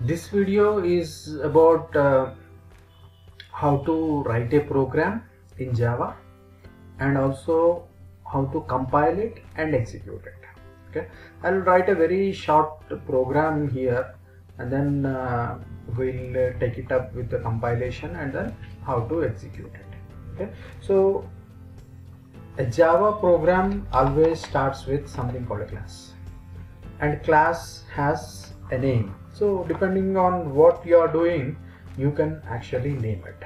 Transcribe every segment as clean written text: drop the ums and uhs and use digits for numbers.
This video is about how to write a program in Java and also how to compile it and execute it. Okay, I'll write a very short program here and then we'll take it up with the compilation and then how to execute it. Okay, so a Java program always starts with something called a class, and class has a name. So depending on what you are doing, you can actually name it.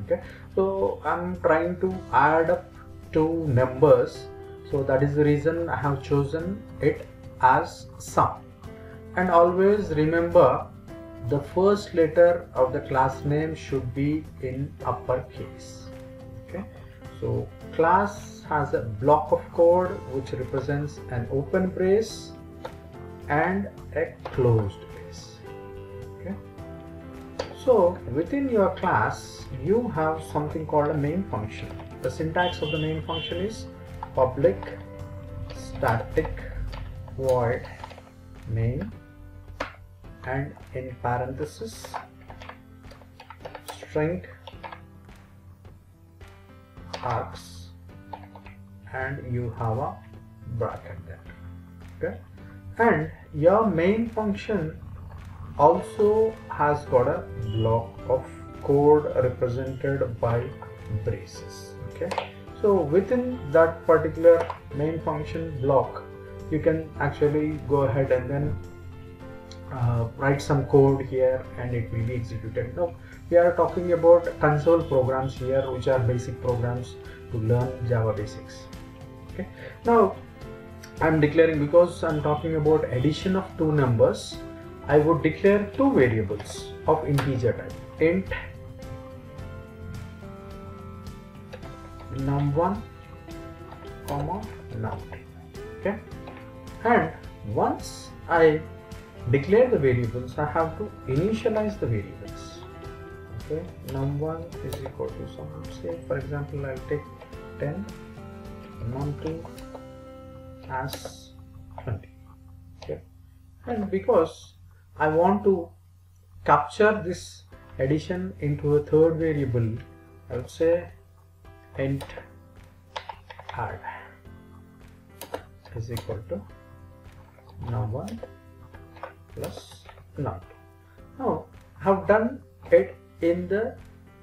Okay, so I'm trying to add up two numbers, so that is the reason I have chosen it as sum. And always remember, the first letter of the class name should be in uppercase. Okay, so class has a block of code which represents an open brace and a closed brace. Okay, so within your class you have something called a main function. The syntax of the main function is public static void main and in parenthesis string args, and you have a bracket there. Okay, and your main function also has got a block of code represented by braces. Okay, so within that particular main function block you can actually go ahead and then write some code here and it will be executed. Now we are talking about console programs here, which are basic programs to learn Java basics. Okay, now I'm declaring, because I'm talking about addition of two numbers, I would declare two variables of integer type, int num1 comma num2. Okay, and once I declare the variables, I have to initialize the variables. Okay, num1 is equal to some, say for example I'll take 10, num2 as 20. Okay, and because I want to capture this addition into a third variable, I would say int add is equal to num1 plus num2. Now I have done it in the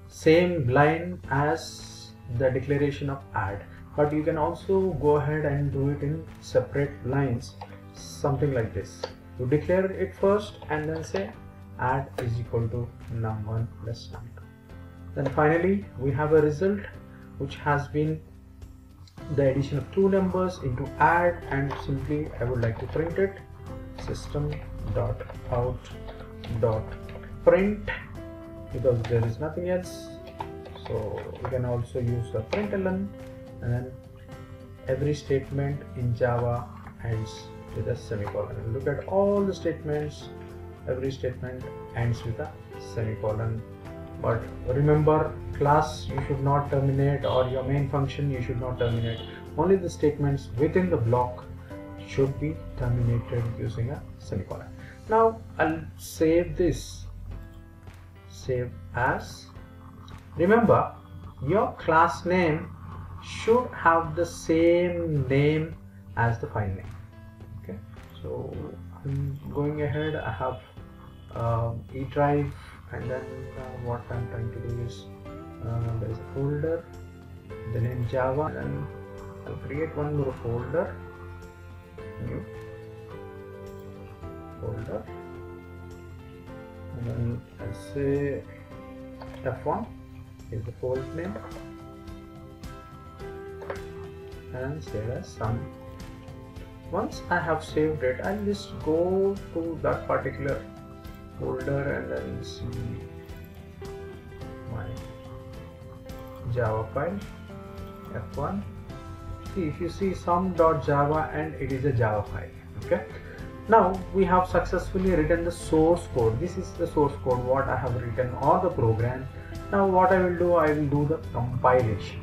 same line as the declaration of add, but you can also go ahead and do it in separate lines, something like this. You declare it first and then say add is equal to num1 plus num2. Then finally we have a result which has been the addition of two numbers into add, and simply I would like to print it, system.out.print, because there is nothing else. So you can also use the println, and then every statement in Java ends with a semicolon. Look at all the statements, every statement ends with a semicolon. But remember, class you should not terminate, or your main function you should not terminate. Only the statements within the block should be terminated using a semicolon. Now I'll save this, save as. Remember, your class name should have the same name as the file name. Okay, so I'm going ahead, I have eDrive, and then what I'm trying to do is there is a folder, the name Java, and then I'll create one more folder, new folder, and then I'll say F1 is the folder name and save as sum. Once I have saved it, I'll just go to that particular folder and then see my Java file F1. See, if you see sum.java, and it is a Java file. Okay, now we have successfully written the source code. This is the source code what I have written, or the program. Now what I will do, I will do the compilation.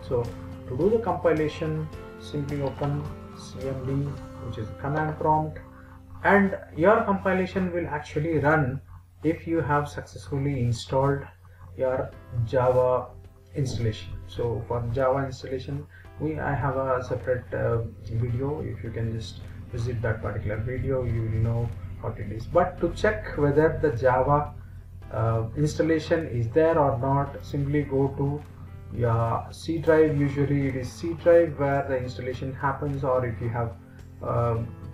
So to do the compilation, simply open cmd, which is the command prompt, and your compilation will actually run if you have successfully installed your Java installation. So for Java installation, I have a separate video. If you can just visit that particular video, you will know what it is. But to check whether the Java installation is there or not, simply go to your C drive. Usually it is C drive where the installation happens, or if you have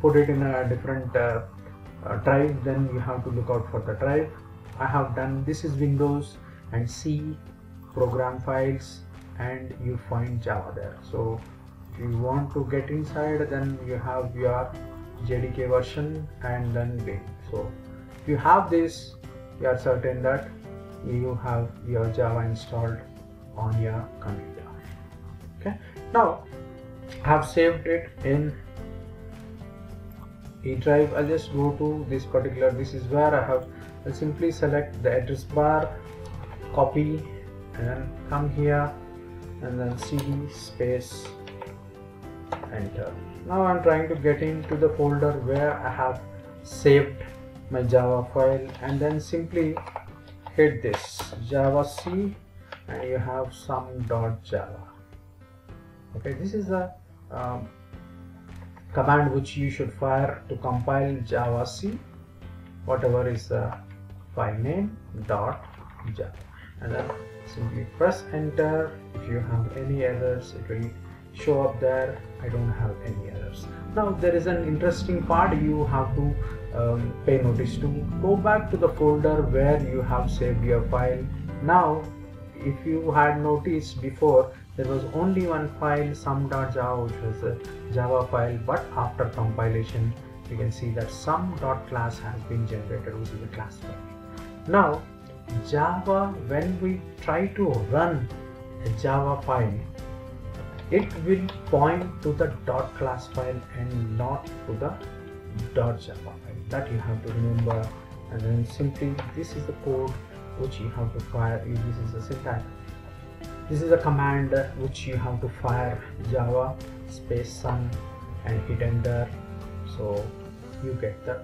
put it in a different drive, then you have to look out for the drive. I have done this. Is Windows and C program files, and you find Java there. So if you want to get inside, then you have your JDK version and then bin. So if you have this, you are certain that you have your Java installed on your computer. Okay, now I have saved it in E drive. I'll just go to this particular, this is where I'll simply select the address bar, copy, and then come here and then cd space enter. Now I'm trying to get into the folder where I have saved my Java file, and then simply hit this Java C, and you have some .java. Okay, this is a command which you should fire to compile Java C, whatever is the file name .java, and then simply press enter. If you have any errors, it will show up there. I don't have any errors. Now there is an interesting part you have to pay notice to. Go back to the folder where you have saved your file. Now if you had noticed before, there was only one file, sum.java, which was a Java file, but after compilation you can see that sum.class has been generated, which is a class file. Now Java, when we try to run a Java file, it will point to the .class file and not to the .java file. That you have to remember. And then simply, this is the code which you have to fire. This is the syntax. This is a command which you have to fire Java space sum and hit enter. So you get the